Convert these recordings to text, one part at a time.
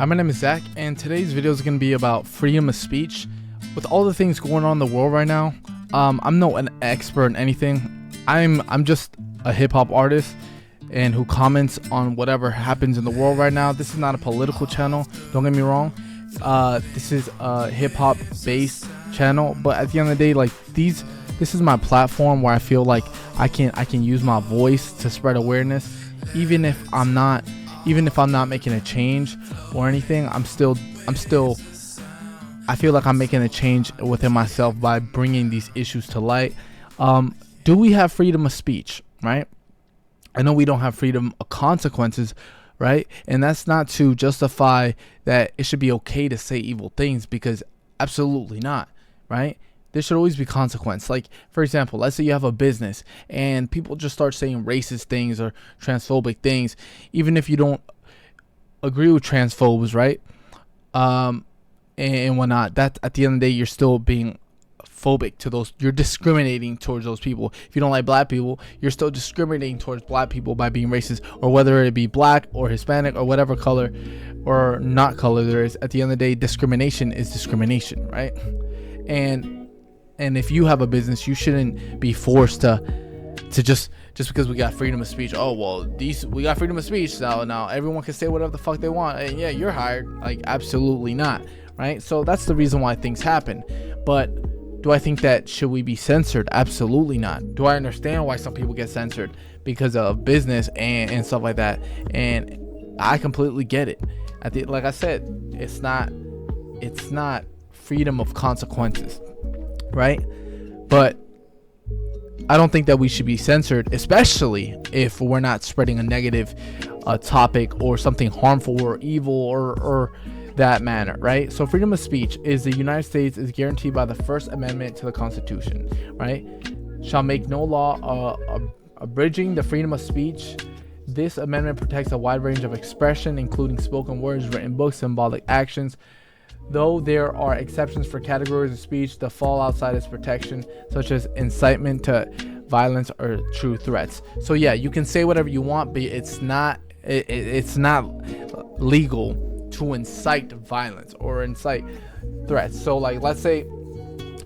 Hi, my name is Zach, and today's video is going to be about freedom of speech. With all the things going on in the world right now, I'm no an expert in anything. I'm just a hip-hop artist and who comments on whatever happens in the world right now. This is not a political channel, don't get me wrong. This is a hip-hop based channel, but at the end of the day, like this is my platform where I feel like I can use my voice to spread awareness, even if I'm not making a change or anything. I feel like I'm making a change within myself by bringing these issues to light. Do we have freedom of speech, right? I know we don't have freedom of consequences, right? And that's not to justify that it should be okay to say evil things, because absolutely not, right? There should always be consequence. Like, for example, let's say you have a business and people just start saying racist things or transphobic things, even if you don't agree with transphobes, right? And whatnot. That at the end of the day, you're still being phobic to those. You're discriminating towards those people. If you don't like black people, you're still discriminating towards black people by being racist, or whether it be black or Hispanic or whatever color or not color there is. At the end of the day, discrimination is discrimination, right? And if you have a business, you shouldn't be forced to just because we got freedom of speech. Oh, well, we got freedom of speech, so now everyone can say whatever the fuck they want, and yeah, you're hired. Like, absolutely not, right? So that's the reason why things happen. But do I think that should we be censored? Absolutely not. Do I understand why some people get censored because of business and stuff like that? And I completely get it. Like I said, it's not freedom of consequences, right? But I don't think that we should be censored, especially if we're not spreading a negative topic or something harmful or evil or that manner, right? So freedom of speech is the United States is guaranteed by the First Amendment to the Constitution, right? Shall make no law abridging the freedom of speech. This amendment protects a wide range of expression, including spoken words, written books, symbolic actions, though there are exceptions for categories of speech that fall outside its protection, such as incitement to violence or true threats. So yeah, you can say whatever you want, but it's not legal to incite violence or incite threats. So like, let's say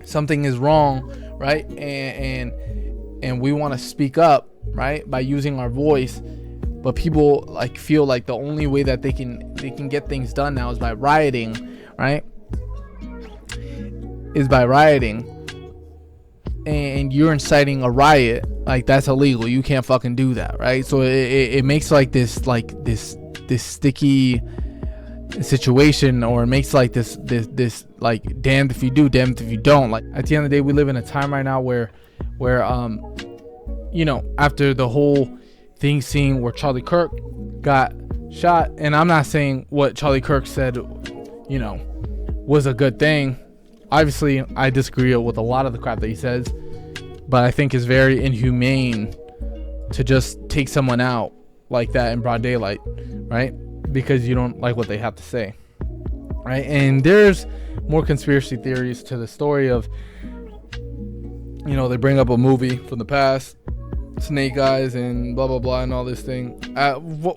something is wrong, right? And we want to speak up, right, by using our voice, but people like feel like the only way that they can get things done now is by rioting, right? Is by rioting, and you're inciting a riot. Like, that's illegal. You can't fucking do that, right? So it makes like this sticky situation, or it makes like this like damned if you do, damned if you don't. Like, at the end of the day, we live in a time right now where you know, after the whole thing scene where Charlie Kirk got shot, and I'm not saying what Charlie Kirk said, you know, was a good thing. Obviously, I disagree with a lot of the crap that he says, but I think it's very inhumane to just take someone out like that in broad daylight, right? Because you don't like what they have to say, right? And there's more conspiracy theories to the story of, you know, they bring up a movie from the past, Snake Eyes and blah blah blah and all this thing.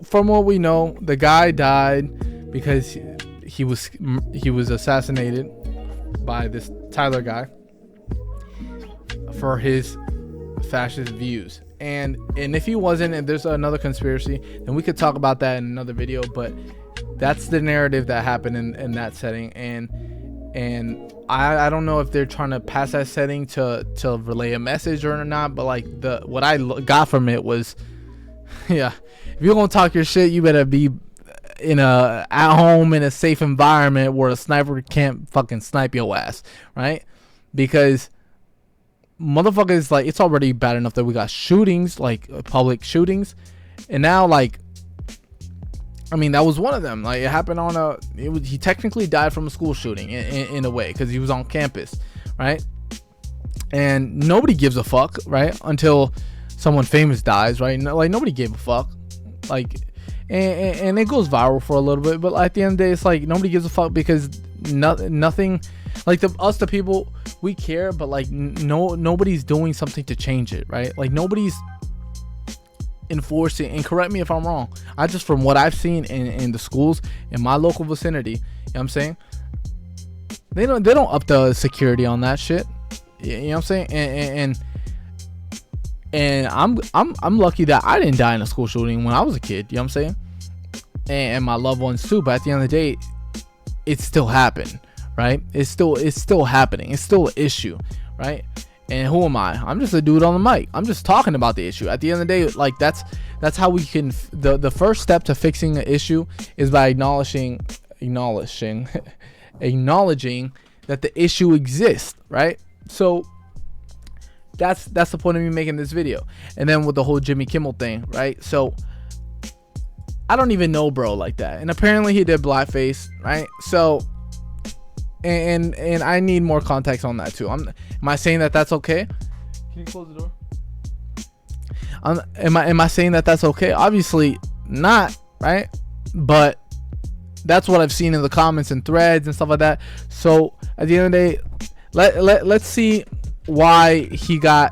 From what we know, the guy died because he was assassinated by this Tyler guy for his fascist views. And if he wasn't, and there's another conspiracy, then we could talk about that in another video. But that's the narrative that happened in that setting. And I don't know if they're trying to pass that setting to relay a message or not. But like what I got from it was, yeah, if you're gonna talk your shit, you better be at home in a safe environment where a sniper can't fucking snipe your ass, right? Because motherfuckers, like, it's already bad enough that we got shootings, like public shootings, and now, like, I mean, that was one of them. Like, it happened he technically died from a school shooting in a way, because he was on campus, right? And nobody gives a fuck, right? Until someone famous dies, right? Like, nobody gave a fuck, like, and it goes viral for a little bit, but at the end of the day, it's like nobody gives a fuck, because nothing, like, the people, we care, but like nobody's doing something to change it, right? Like, nobody's enforcing, and correct me if I'm wrong, I just, from what I've seen in the schools in my local vicinity, you know what I'm saying, they don't up the security on that shit. You know what I'm saying? And I'm lucky that I didn't die in a school shooting when I was a kid. You know what I'm saying? And my loved ones too. But at the end of the day, it still happened, right? It's still happening. It's still an issue, right? And who am I? I'm just a dude on the mic. I'm just talking about the issue. At the end of the day, like that's how we can. The first step to fixing an issue is by acknowledging that the issue exists, right? So that's the point of me making this video. And then with the whole Jimmy Kimmel thing, right? So I don't even know bro like that, and apparently he did blackface, right? So and I need more context on that too. Am I saying that that's okay? Can you close the door? Am I saying that that's okay? Obviously not, right? But that's what I've seen in the comments and threads and stuff like that. So at the end of the day, let's see why he got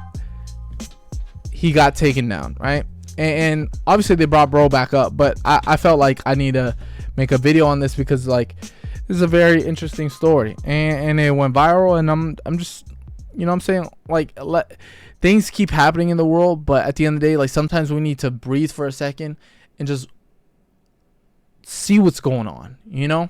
taken down, right? And obviously they brought bro back up, but I felt like I need to make a video on this because like this is a very interesting story, and it went viral, and I'm just, you know what I'm saying, like things keep happening in the world, but at the end of the day, like sometimes we need to breathe for a second and just see what's going on, you know?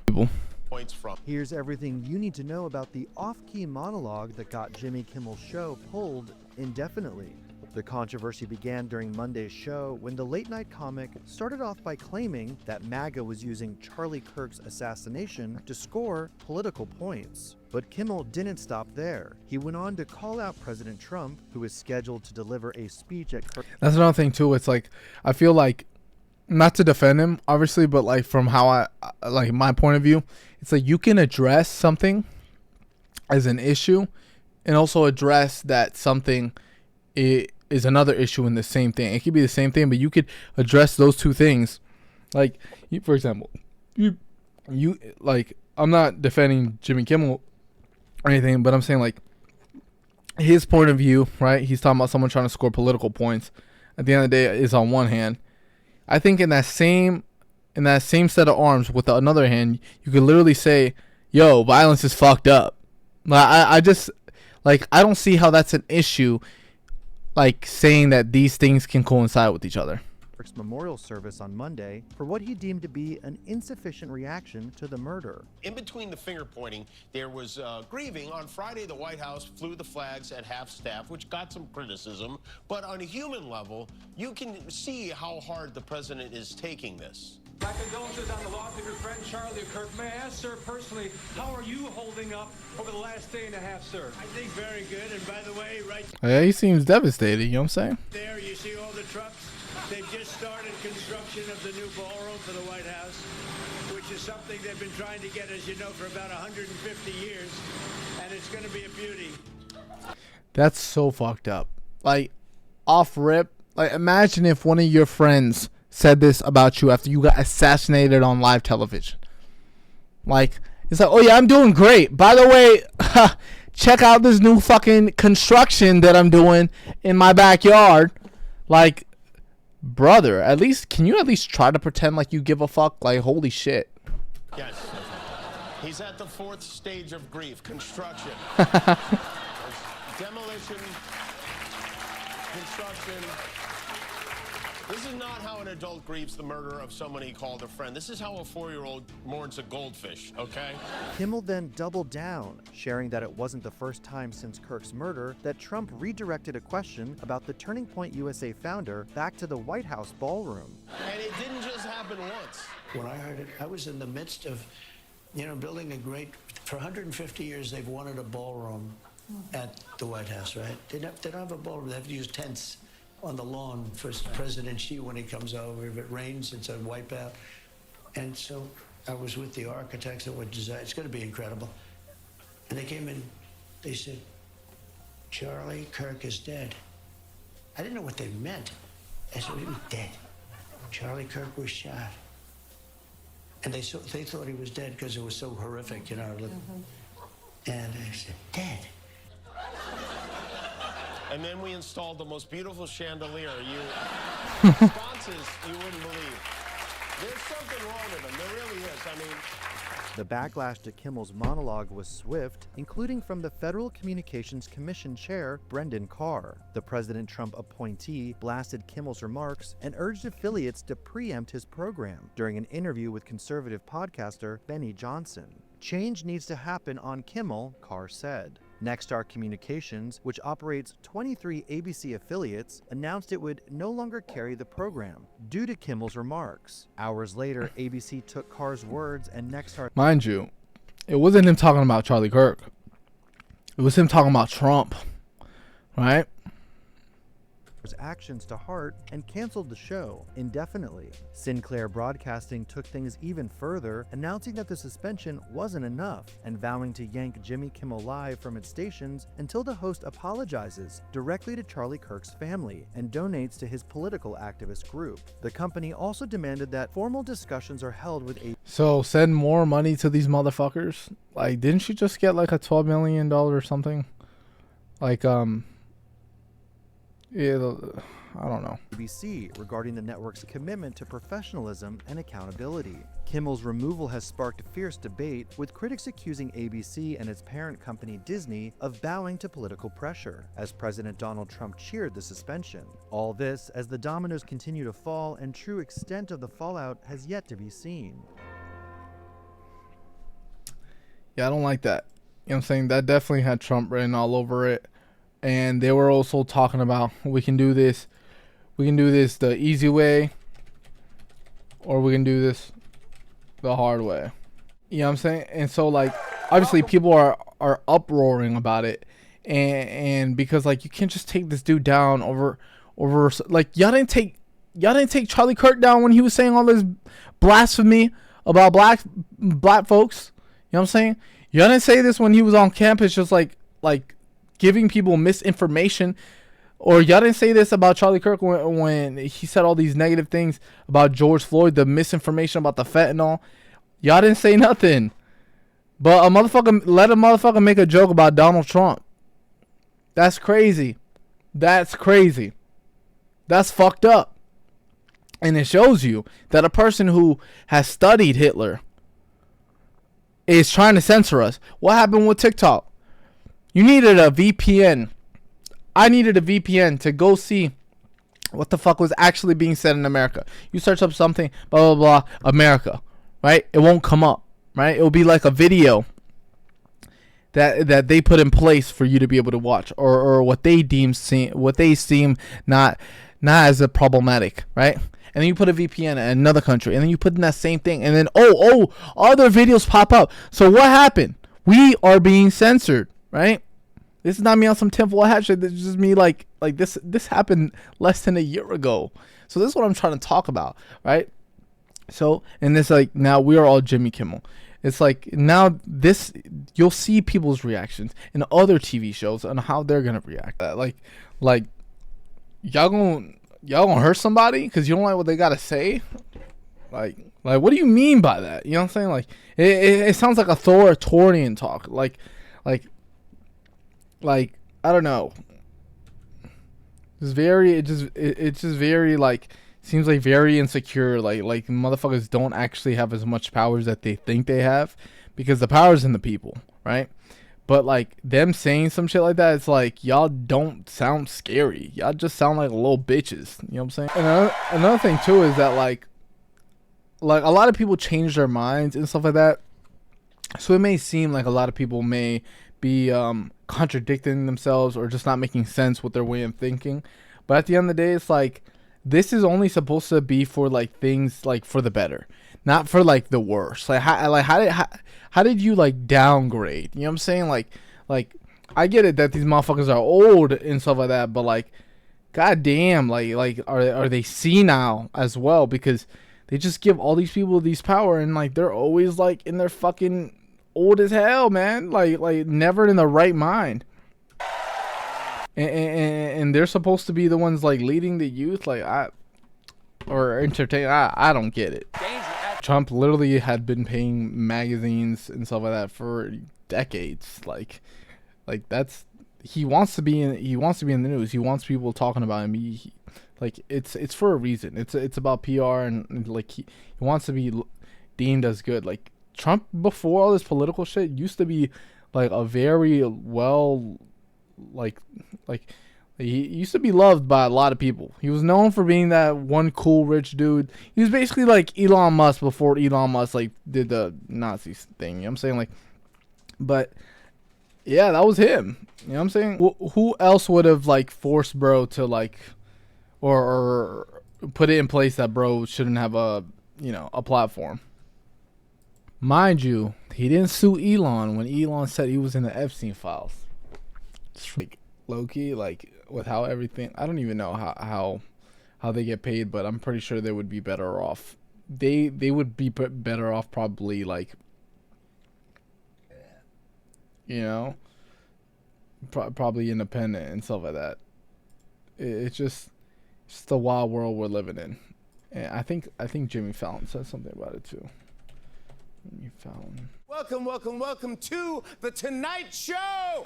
Here's everything you need to know about the off-key monologue that got Jimmy Kimmel's show pulled indefinitely. The controversy began during Monday's show when the late-night comic started off by claiming that MAGA was using Charlie Kirk's assassination to score political points. But Kimmel didn't stop there. He went on to call out President Trump, who is scheduled to deliver a speech at Kirk. That's another thing too. It's like, I feel like, not to defend him obviously, but like from how I like my point of view, it's like you can address something as an issue and also address that something is another issue in the same thing. It could be the same thing, but you could address those two things. Like, for example, you like, I'm not defending Jimmy Kimmel or anything, but I'm saying like his point of view, right? He's talking about someone trying to score political points. At the end of the day, is on one hand. I think in that same set of arms, with the another hand, you could literally say, "Yo, violence is fucked up." I just like, I don't see how that's an issue. Like saying that these things can coincide with each other. Kirk's memorial service on Monday for what he deemed to be an insufficient reaction to the murder. In between the finger pointing, there was grieving. On Friday, the White House flew the flags at half-staff, which got some criticism. But on a human level, you can see how hard the president is taking this. My condolences on the loss of your friend Charlie Kirk. May I ask, sir, personally, how are you holding up over the last day and a half, sir? I think very good. And by the way, right Yeah, he seems devastated, you know what I'm saying? there, you see all the trucks. They've just started construction of the new ballroom for the White House, which is something they've been trying to get, as you know, for about 150 years. And it's going to be a beauty. That's so fucked up. Like, off rip. Like, imagine if one of your friends said this about you after you got assassinated on live television. Like, it's like, oh yeah, I'm doing great. By the way, check out this new fucking construction that I'm doing in my backyard. Like, brother, at least, can you at least try to pretend like you give a fuck? Like, holy shit. Yes. He's at the fourth stage of grief, construction. Demolition, construction. This is not how an adult grieves the murder of someone he called a friend. This is how a 4-year-old mourns a goldfish, okay? Kimmel then doubled down, sharing that it wasn't the first time since Kirk's murder that Trump redirected a question about the Turning Point USA founder back to the White House ballroom. And it didn't just happen once. When I heard it, I was in the midst of, building a great, for 150 years, they've wanted a ballroom at the White House, right? They don't have a ballroom. They have to use tents on the lawn for President Xi when he comes over. If it rains, it's a wipeout. And so I was with the architects that would design. It's going to be incredible. And they came in, they said, Charlie Kirk is dead. I didn't know what they meant. I said, he was dead. Charlie Kirk was shot. And they thought he was dead because it was so horrific, And I said, dead. And then we installed the most beautiful chandelier. Responses you wouldn't believe. There's something wrong with them. There really is. I mean, The backlash to Kimmel's monologue was swift, including from the Federal Communications Commission chair, Brendan Carr. The President Trump appointee blasted Kimmel's remarks and urged affiliates to preempt his program during an interview with conservative podcaster Benny Johnson. Change needs to happen on Kimmel, Carr said. Nexstar Communications, which operates 23 ABC affiliates, announced it would no longer carry the program due to Kimmel's remarks. Hours later, ABC took Carr's words and Nexstar... Mind you, it wasn't him talking about Charlie Kirk. It was him talking about Trump, right? actions to heart and canceled the show indefinitely. Sinclair Broadcasting took things even further, announcing that the suspension wasn't enough and vowing to yank Jimmy Kimmel Live from its stations until the host apologizes directly to Charlie Kirk's family and donates to his political activist group. The company also demanded that formal discussions are held with So send more money to these motherfuckers. Like, didn't you just get like a $12 million or something? Like, yeah, I don't know. ABC regarding the network's commitment to professionalism and accountability. Kimmel's removal has sparked fierce debate, with critics accusing ABC and its parent company Disney of bowing to political pressure, as President Donald Trump cheered the suspension. All this as the dominoes continue to fall and true extent of the fallout has yet to be seen. Yeah, I don't like that. You know what I'm saying? That definitely had Trump written all over it. And they were also talking about, we can do this the easy way, or we can do this the hard way. You know what I'm saying? And so, like, obviously people are uproaring about it, and because, like, you can't just take this dude down over like, y'all didn't take Charlie Kirk down when he was saying all this blasphemy about black folks. You know what I'm saying? Y'all didn't say this when he was on campus, just like giving people misinformation. Or y'all didn't say this about Charlie Kirk when he said all these negative things about George Floyd, the misinformation about the fentanyl. Y'all didn't say nothing. But let a motherfucker make a joke about Donald Trump. That's crazy. That's crazy. That's fucked up. And it shows you that a person who has studied Hitler is trying to censor us. What happened with TikTok? You needed a VPN. I needed a VPN to go see what the fuck was actually being said in America. You search up something, blah, blah, blah, America, right? It won't come up, right? It will be like a video that they put in place for you to be able to watch, or what they seem not as a problematic, right? And then you put a VPN in another country, and then you put in that same thing, and then other videos pop up. So what happened? We are being censored, right? This is not me on some tinfoil hat shit. This is just me like this happened less than a year ago. So this is what I'm trying to talk about, right? So, and it's like, now we are all Jimmy Kimmel. It's like, now this, you'll see people's reactions in other TV shows on how they're gonna react. Like y'all gonna hurt somebody because you don't like what they gotta say. Like what do you mean by that? You know what I'm saying? Like it sounds like authoritarian talk. Like I don't know. It's just very like, seems like very insecure. Like motherfuckers don't actually have as much powers that they think they have, because the power's in the people, right? But like them saying some shit like that, it's like, y'all don't sound scary. Y'all just sound like little bitches. You know what I'm saying? And another thing too is that like a lot of people change their minds and stuff like that. So it may seem like a lot of people may be contradicting themselves or just not making sense with their way of thinking. But at the end of the day, it's like, this is only supposed to be for like things like for the better, not for like the worst. Like how did you like downgrade? You know what I'm saying? Like I get it that these motherfuckers are old and stuff like that, but like, goddamn, like are they senile as well? Because they just give all these people these power, and like they're always like in their fucking old as hell, man. Like never in the right mind. And they're supposed to be the ones like leading the youth, or entertain. I don't get it. Trump literally had been paying magazines and stuff like that for decades. Like that's he wants to be in the news. He wants people talking about him. Like it's for a reason. It's about PR, and like he wants to be deemed as good. Like Trump, before all this political shit, used to be like a very well, like he used to be loved by a lot of people. He was known for being that one cool rich dude. He was basically like Elon Musk before Elon Musk like did the Nazi thing. You know what I'm saying? Like, but yeah, that was him. You know what I'm saying? Who else would have like forced bro to like, or put it in place that bro shouldn't have a platform? Mind you, he didn't sue Elon when Elon said he was in the Epstein files. It's like low key, like with how everything. I don't even know how they get paid, but I'm pretty sure they would be better off. They would be better off probably like, probably independent and stuff like that. It's just the wild world we're living in, and I think Jimmy Fallon said something about it too. Jimmy Fallon. Welcome to the Tonight Show. Right.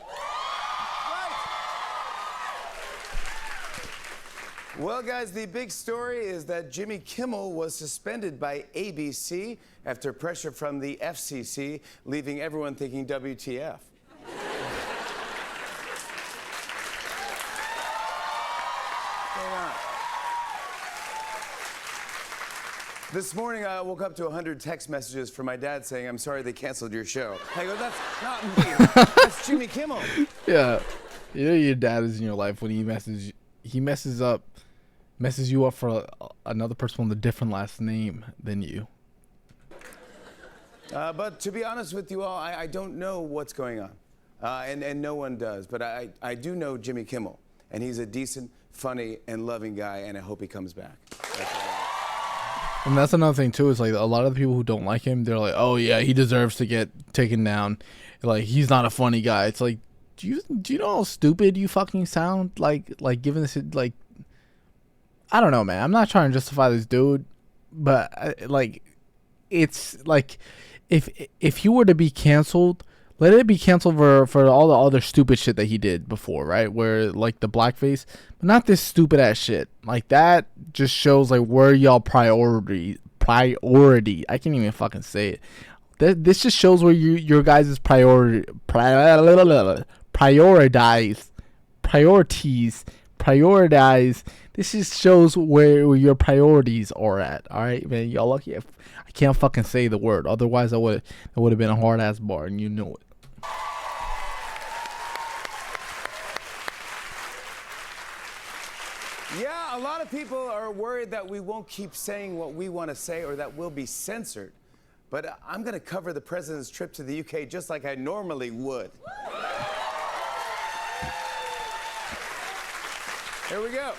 Well, guys, the big story is that Jimmy Kimmel was suspended by ABC after pressure from the FCC, leaving everyone thinking WTF. This morning, I woke up to 100 text messages from my dad saying, "I'm sorry they canceled your show." I go, "That's not me. That's Jimmy Kimmel." Yeah, your dad is in your life when he messes you up for another person with a different last name than you. But to be honest with you all, I don't know what's going on, and no one does. But I do know Jimmy Kimmel, and he's a decent, funny, and loving guy, and I hope he comes back. And that's another thing too, is like a lot of the people who don't like him, they're like, "Oh yeah, he deserves to get taken down. Like he's not a funny guy." It's like, do you know how stupid you fucking sound? Like given this, like, I don't know, man. I'm not trying to justify this dude, but it's like if he were to be canceled, let it be canceled for all the other stupid shit that he did before, right? Where like the blackface, but not this stupid ass shit. Like that just shows like where y'all priority. I can't even fucking say it. This just shows where your guys' priorities. This just shows where your priorities are at. All right, man. Y'all lucky. I can't fucking say the word. Otherwise, it would have been a hard ass bar, and you know it. Yeah, a lot of people are worried that we won't keep saying what we want to say or that we'll be censored. But I'm going to cover the president's trip to the UK just like I normally would. Here we go.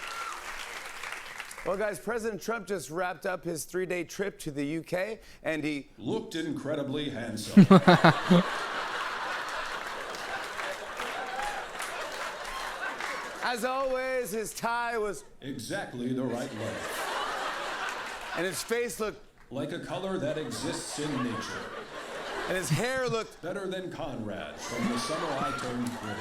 Well, guys, President Trump just wrapped up his 3-day trip to the UK, and he looked incredibly handsome. As always, his tie was exactly the right length. And his face looked like a color that exists in nature. And his hair looked better than Conrad's from the summer I turned 30.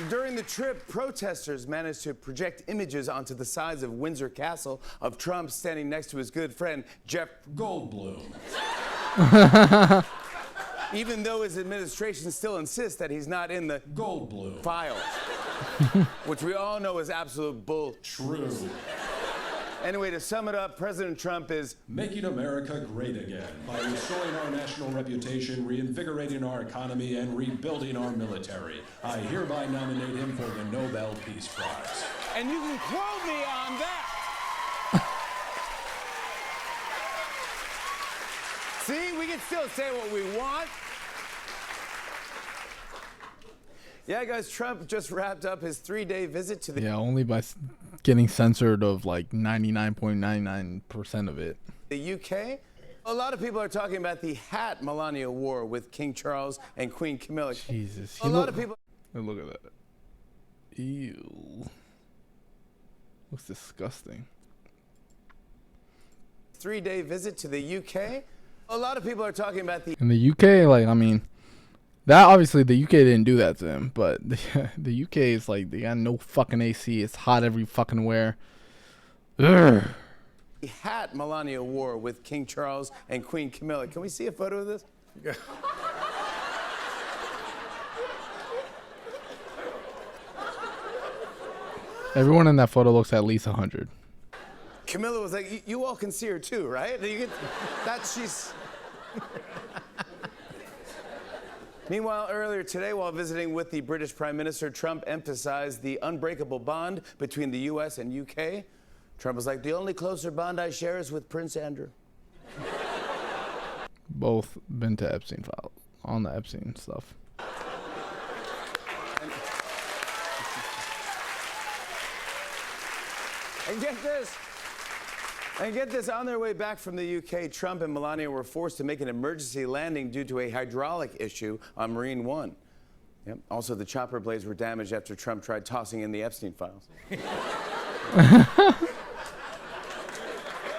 During the trip, protesters managed to project images onto the sides of Windsor Castle of Trump standing next to his good friend, Jeff Goldblum. Even though his administration still insists that he's not in the Goldblum files, which we all know is absolute bull. True. Anyway, to sum it up, President Trump is making America great again by restoring our national reputation, reinvigorating our economy, and rebuilding our military. I hereby nominate him for the Nobel Peace Prize. And you can quote me on that. See, we can still say what we want. Yeah, guys, Trump just wrapped up his 3-day visit to the... Yeah, only by getting censored of like 99.99% of it. The UK. A lot of people are talking about the hat Melania wore with King Charles and Queen Camilla. Jesus. A lot of people... Look at that. Ew. Looks disgusting. 3-day visit to the UK. A lot of people are talking about the In the UK, like, I mean, that obviously the UK didn't do that to him, but the UK is like, they got no fucking AC. It's hot every fucking where. Ugh. hat Melania wore with King Charles and Queen Camilla. Can we see a photo of this? Everyone in that photo looks at least 100. Camilla was like, you all can see her too, right? She's... Meanwhile, earlier today, while visiting with the British Prime Minister, Trump emphasized the unbreakable bond between the U.S. and UK. Trump was like, the only closer bond I share is with Prince Andrew. Both been to Epstein file on the Epstein stuff. And get this, on their way back from the UK, Trump and Melania were forced to make an emergency landing due to a hydraulic issue on Marine One. Yep. Also, the chopper blades were damaged after Trump tried tossing in the Epstein files.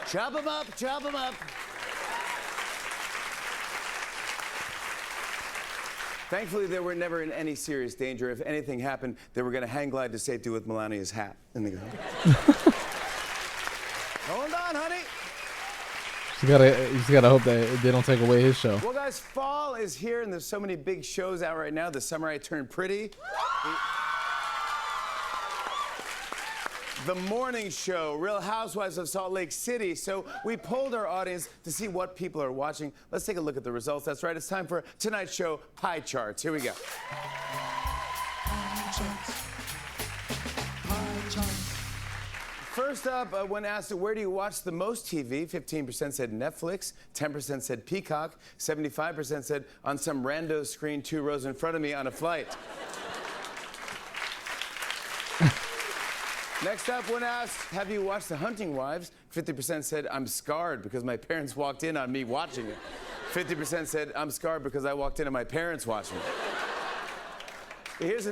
Chop them up, chop them up. Thankfully, they were never in any serious danger. If anything happened, they were going to hang glide to safety with Melania's hat. And they go, hold on, honey. You just gotta hope that they don't take away his show. Well, guys, fall is here, and there's so many big shows out right now. The Summer I Turned Pretty. The Morning Show, Real Housewives of Salt Lake City. So we polled our audience to see what people are watching. Let's take a look at the results. That's right, it's time for tonight's show pie charts. Here we go. First up, when asked where do you watch the most TV, 15% said Netflix, 10% said Peacock, 75% said on some rando screen 2 rows in front of me on a flight. Next up, when asked, have you watched The Hunting Wives? 50% said, I'm scarred because my parents walked in on me watching it. 50% said, I'm scarred because I walked in on my parents watching it. Here's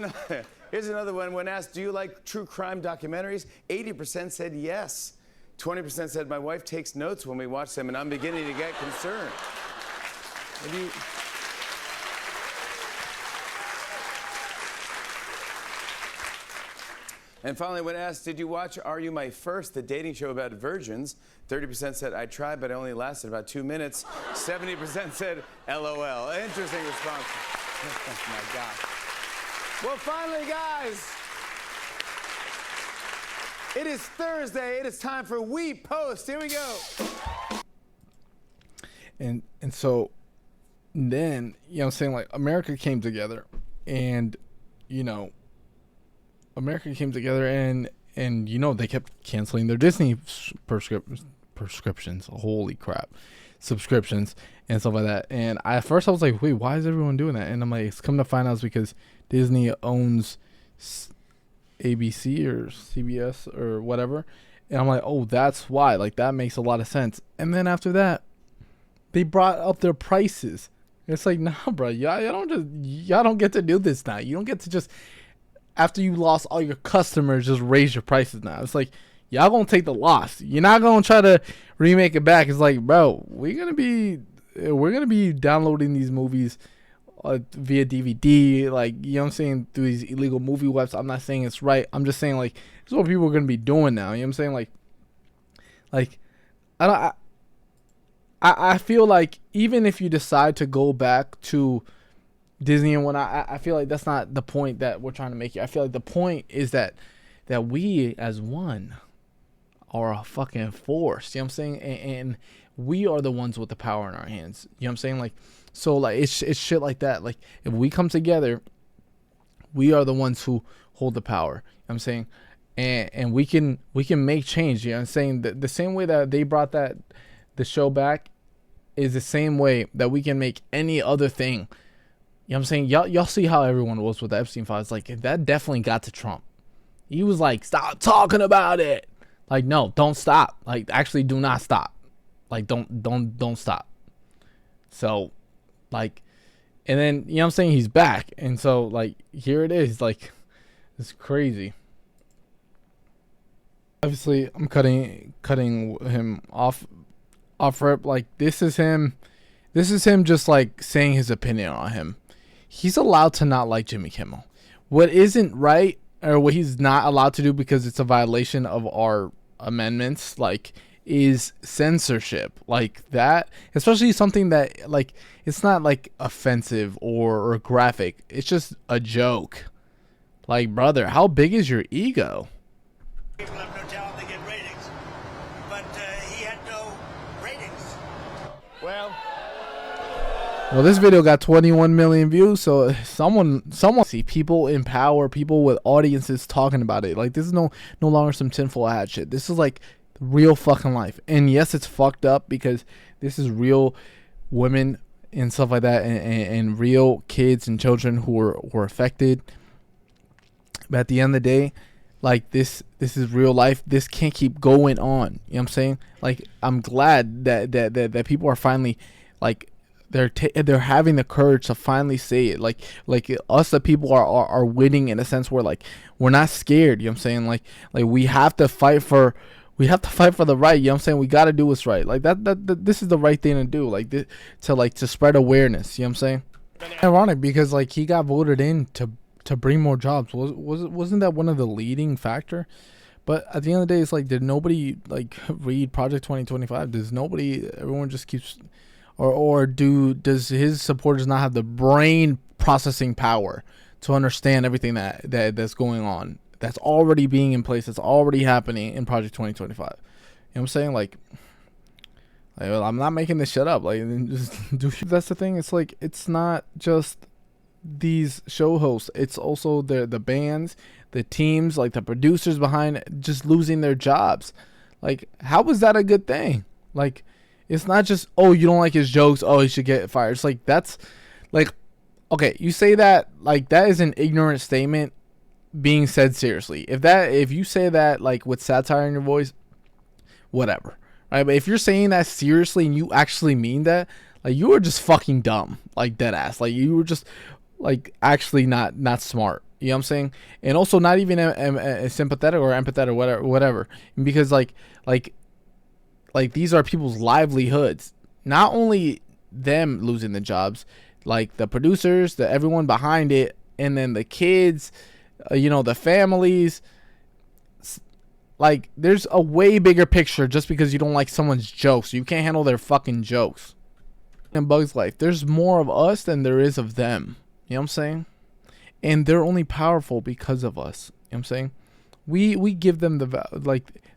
another one. When asked, do you like true crime documentaries? 80% said yes. 20% said, my wife takes notes when we watch them and I'm beginning to get concerned. And finally, when asked, did you watch Are You My First, the dating show about virgins? 30% said, I tried, but it only lasted about 2 minutes. 70% said, LOL. Interesting response. Oh, my God. Well, finally, guys, it is Thursday. It is time for We Post. Here we go. And so then, you know what I'm saying, like, America came together and, you know, and you know, they kept canceling their Disney prescriptions. Holy crap. Subscriptions and stuff like that. And at first I was like, wait, why is everyone doing that? And I'm like, it's come to find out it's because Disney owns ABC or CBS or whatever. And I'm like, oh, that's why. Like, that makes a lot of sense. And then after that, they brought up their prices. It's like, nah, bro, y'all don't get to do this now. You don't get to just, after you lost all your customers, just raise your prices now. It's like, y'all gonna take the loss. You're not gonna try to remake it back. It's like, bro, we're gonna be downloading these movies via DVD, like, you know what I'm saying, through these illegal movie websites. I'm not saying it's right. I'm just saying, like, this is what people are gonna be doing now. You know what I'm saying? Like I feel like even if you decide to go back to Disney and whatnot, I feel like that's not the point that we're trying to make here. I feel like the point is that we as one are a fucking force. You know what I'm saying? And we are the ones with the power in our hands. You know what I'm saying? Like, so, like, it's shit like that. Like, if we come together, we are the ones who hold the power. You know what I'm saying? And we can make change. You know what I'm saying? The same way that they brought the show back is the same way that we can make any other thing. You know what I'm saying? Y'all see how everyone was with the Epstein files. Like, that definitely got to Trump. He was like, stop talking about it. Like, no, don't stop. Like, actually do not stop. Like, don't stop. So, like, and then, you know what I'm saying, he's back. And so, like, here it is. Like, it's crazy. Obviously, I'm cutting him off rip. Like, this is him This is him just like saying his opinion on him. He's allowed to not like Jimmy Kimmel. What isn't right, or what he's not allowed to do because it's a violation of our amendments, like, is censorship. Like that, especially something that, like, it's not like offensive or graphic. It's just a joke. Like, brother, how big is your ego? People have no talent, they get ratings. But he had no ratings. Well, this video got 21 million views, so someone see people in power, people with audiences talking about it. Like, this is no longer some tinfoil hat shit. This is like real fucking life. And yes, it's fucked up because this is real women and stuff like that, and real kids and children who were affected. But at the end of the day, like, this is real life. This can't keep going on. You know what I'm saying? Like, I'm glad that people are finally, like, they're having the courage to finally say it. Like us, the people are winning in a sense where, like, we're not scared. You know what I'm saying? Like we have to fight for the right. You know what I'm saying? We got to do what's right. Like that this is the right thing to do. Like this, to spread awareness. You know what I'm saying? Ironic because, like, he got voted in to bring more jobs. Wasn't that one of the leading factor? But at the end of the day, it's like, did nobody, like, read Project 2025? Does nobody? Everyone just keeps. Or does his supporters not have the brain processing power to understand everything that's going on, that's already being in place, that's already happening in Project 2025? You know what I'm saying? Like I'm not making this shit up. Like, just do. That's the thing. It's like, it's not just these show hosts. It's also the bands, the teams, like the producers behind it, just losing their jobs. Like, how is that a good thing? Like, it's not just, oh, you don't like his jokes, oh, he should get fired. It's like, that's like, okay, you say that, like, that is an ignorant statement being said seriously. If you say that, like, with satire in your voice, whatever, right? But if you're saying that seriously and you actually mean that, like, you are just fucking dumb, like, dead ass. Like, you were just, like, actually not smart. You know what I'm saying? And also not even sympathetic or empathetic or whatever. Because, like these are people's livelihoods. Not only them losing the jobs, like the producers, everyone behind it, and then the kids, the families. Like, there's a way bigger picture just because you don't like someone's jokes. You can't handle their fucking jokes. In Bug's life, there's more of us than there is of them. You know what I'm saying? And they're only powerful because of us. You know what I'm saying? We give them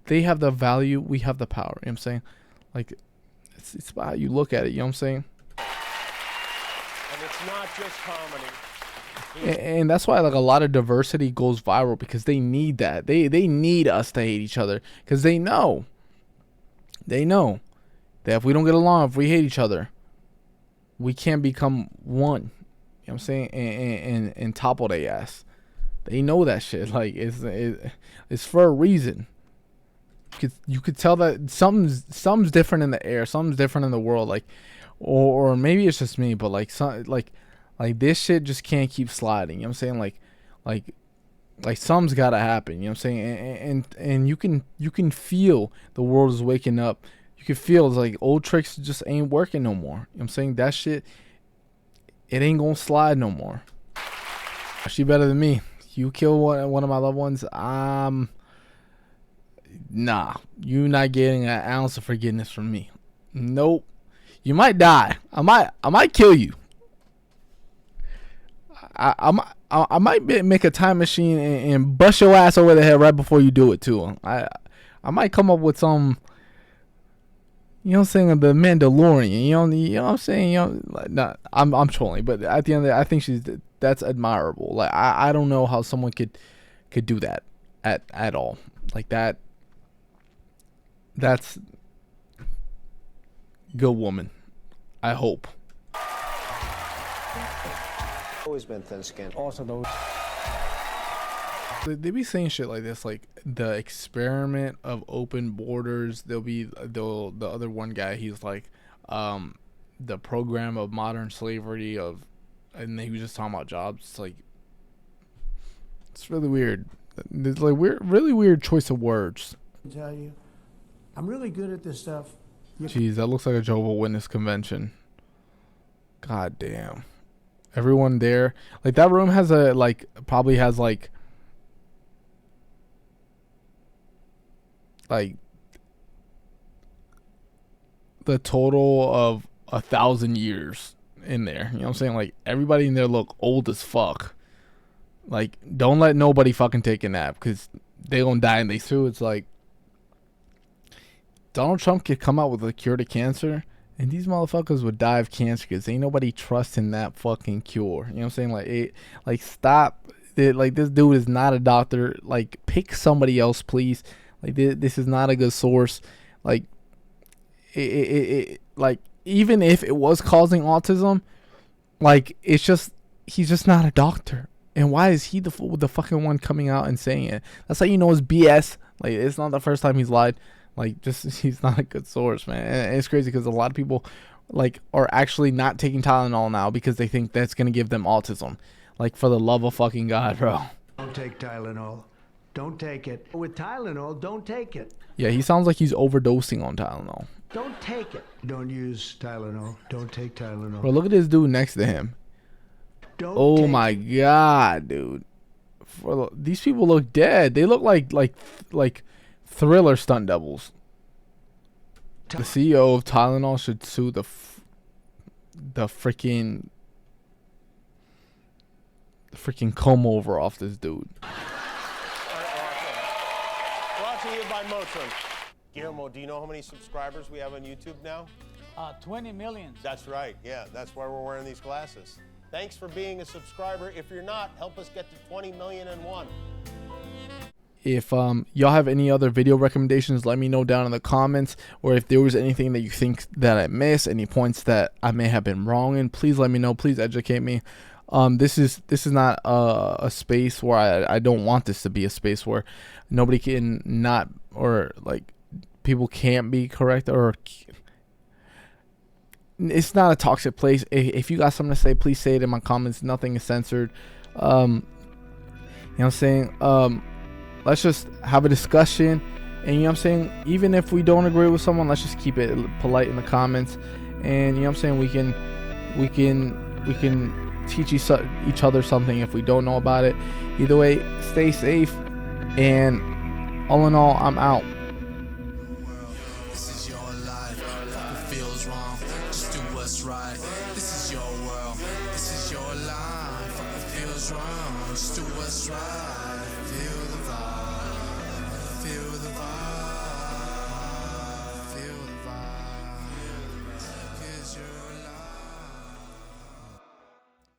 they have the value, we have the power. You know what I'm saying? Like, it's about how you look at it. You know what I'm saying? And it's not just comedy. And that's why, like, a lot of diversity goes viral, because they need that. They need us to hate each other, because they know that if we don't get along, if we hate each other, we can't become one. You know what I'm saying? And topple their ass. They know that shit. Like, it's for a reason. You could tell that something's different in the air, something's different in the world. Like, or maybe it's just me, but like this shit just can't keep sliding. You know what I'm saying? Like something's gotta happen. You know what I'm saying? And you can feel the world is waking up. You can feel it's like old tricks just ain't working no more. You know what I'm saying? That shit, it ain't gonna slide no more. She better than me. You kill one of my loved ones, nah, you not getting an ounce of forgiveness from me. Nope. You might die. I might kill you. I might make a time machine and bust your ass over the head right before you do it too. I might come up with some, you know what I'm saying, the Mandalorian. You know what I'm saying? Like, nah, I'm trolling, but at the end of the day, I think that's admirable. Like, I don't know how someone could do that at all. Like that. That's good woman. I hope. Always been thin-skinned. Also, those. They be saying shit like this, like the experiment of open borders. The other one guy, he's like, the program of modern slavery and he was just talking about jobs. It's like, it's really weird. It's like really weird choice of words. I tell you, I'm really good at this stuff. Jeez, that looks like a Jehovah's Witness convention. God damn. Everyone there, like that room has a probably has like the total of 1,000 years in there. You know what I'm saying? Like everybody in there look old as fuck. Like don't let nobody fucking take a nap because they gonna die in they suit. It's like Donald Trump could come out with a cure to cancer, and these motherfuckers would die of cancer because ain't nobody trusting that fucking cure. You know what I'm saying? Like stop. Like this dude is not a doctor. Like pick somebody else, please. Like this is not a good source. Like like even if it was causing autism, like it's just he's just not a doctor. And why is he the fucking one coming out and saying it? That's how you know it's BS. Like it's not the first time he's lied. Like just he's not a good source, man. And it's crazy because a lot of people like are actually not taking Tylenol now because they think that's gonna give them autism. Like for the love of fucking God, bro. Don't take Tylenol. Don't take it. With Tylenol, don't take it. Yeah, he sounds like he's overdosing on Tylenol. Don't take it. Don't use Tylenol. Don't take Tylenol. Bro, look at this dude next to him. Oh my God, dude. These people look dead. They look like Thriller stunt doubles. The CEO of Tylenol should sue the freaking comb over off this dude. Brought to you by Motrin. Guillermo, do you know how many subscribers we have on YouTube now? 20 million. That's right. Yeah, that's why we're wearing these glasses. Thanks for being a subscriber. If you're not, help us get to 20 million and one. If y'all have any other video recommendations, let me know down in the comments. Or if there was anything that you think that I missed, any points that I may have been wrong in, please let me know. Please educate me. This is not a space where I don't want this to be a space where nobody can not, or like people can't be correct, or it's not a toxic place. If you got something to say, please say it in my comments. Nothing is censored. You know what I'm saying? Let's just have a discussion, and you know what I'm saying, even if we don't agree with someone, let's just keep it polite in the comments. And you know what I'm saying, we can teach each other something if we don't know about it. Either way, stay safe, and all in all, I'm out. This is your life. Fuck what feels wrong. Just do what's right. This is your world. This is your life. Fuck what feels wrong. Just do what's right. Feel the vibe. Feel the vibe.